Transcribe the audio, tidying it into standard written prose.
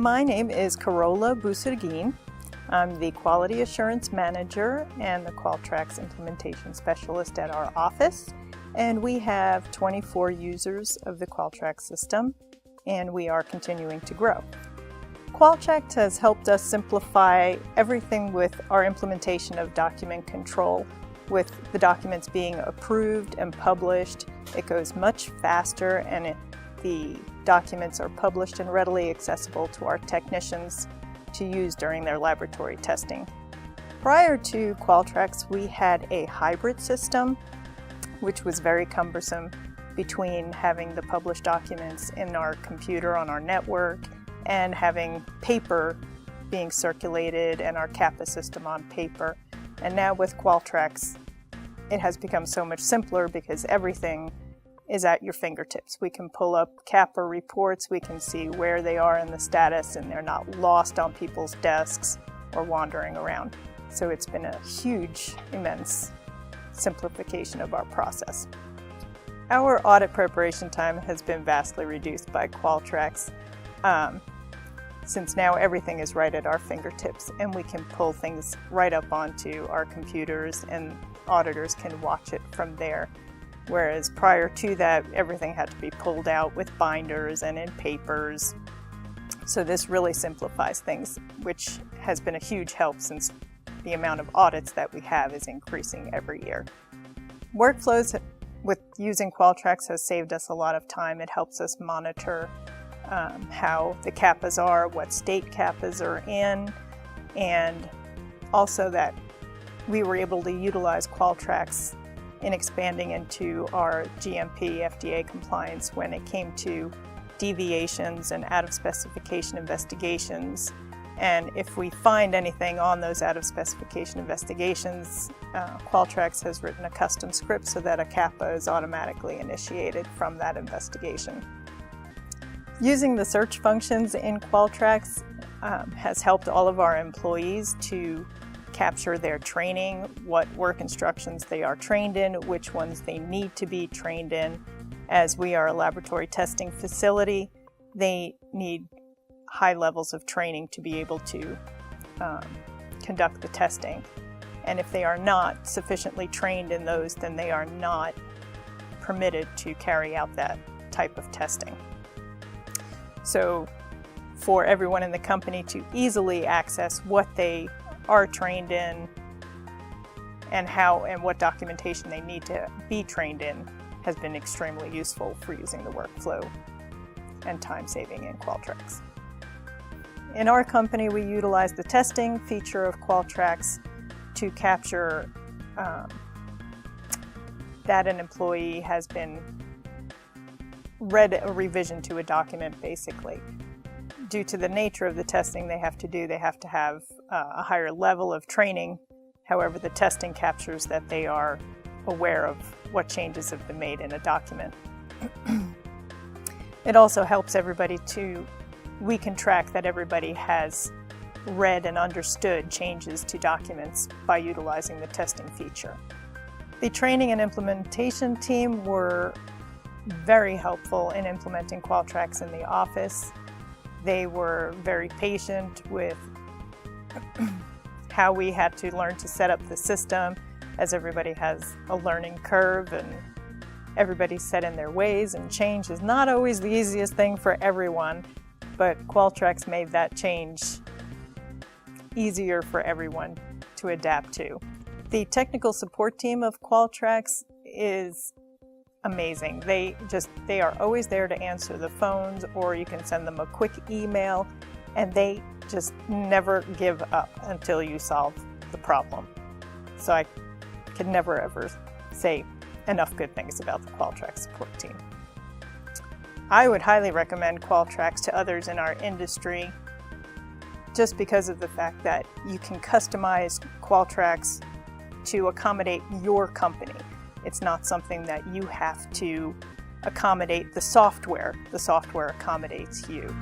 My name is Carola Busarguin. I'm the Quality Assurance Manager and the Qualtrax Implementation Specialist at our office. And we have 24 users of the Qualtrax system, and we are continuing to grow. Qualtrax has helped us simplify everything with our implementation of document control. With the documents being approved and published, it goes much faster, and the documents are published and readily accessible to our technicians to use during their laboratory testing. Prior to Qualtrax, we had a hybrid system, which was very cumbersome between having the published documents in our computer on our network and having paper being circulated and our CAPA system on paper. And now with Qualtrax, it has become so much simpler because everything is at your fingertips. We can pull up CAPA reports, we can see where they are in the status, and they're not lost on people's desks or wandering around. So it's been a huge, immense simplification of our process. Our audit preparation time has been vastly reduced by Qualtrax, since now everything is right at our fingertips and we can pull things right up onto our computers and auditors can watch it from there. Whereas prior to that, everything had to be pulled out with binders and in papers. So this really simplifies things, which has been a huge help since the amount of audits that we have is increasing every year. Workflows with using Qualtrax has saved us a lot of time. It helps us monitor how the CAPAs are, what state CAPAs are in, and also that we were able to utilize Qualtrax in expanding into our GMP FDA compliance when it came to deviations and out-of-specification investigations. And if we find anything on those out-of-specification investigations, Qualtrax has written a custom script so that a CAPA is automatically initiated from that investigation. Using the search functions in Qualtrax has helped all of our employees to capture their training, what work instructions they are trained in, which ones they need to be trained in. As we are a laboratory testing facility, they need high levels of training to be able to conduct the testing. And if they are not sufficiently trained in those, then they are not permitted to carry out that type of testing. So for everyone in the company to easily access what they are trained in and how and what documentation they need to be trained in has been extremely useful for using the workflow and time saving in Qualtrax. In our company, we utilize the testing feature of Qualtrax to capture that an employee has been read a revision to a document, basically. Due to the nature of the testing they have to do, they have to have a higher level of training. However, the testing captures that they are aware of what changes have been made in a document. It also helps everybody we can track that everybody has read and understood changes to documents by utilizing the testing feature. The training and implementation team were very helpful in implementing Qualtrax in the office. They were very patient with how we had to learn to set up the system, as everybody has a learning curve and everybody's set in their ways, and change is not always the easiest thing for everyone, but Qualtrax made that change easier for everyone to adapt to. The technical support team of Qualtrax is amazing. They are always there to answer the phones, or you can send them a quick email, and they just never give up until you solve the problem. So I could never ever say enough good things about the Qualtrax support team. I would highly recommend Qualtrax to others in our industry just because of the fact that you can customize Qualtrax to accommodate your company. It's not something that you have to accommodate the software. The software accommodates you.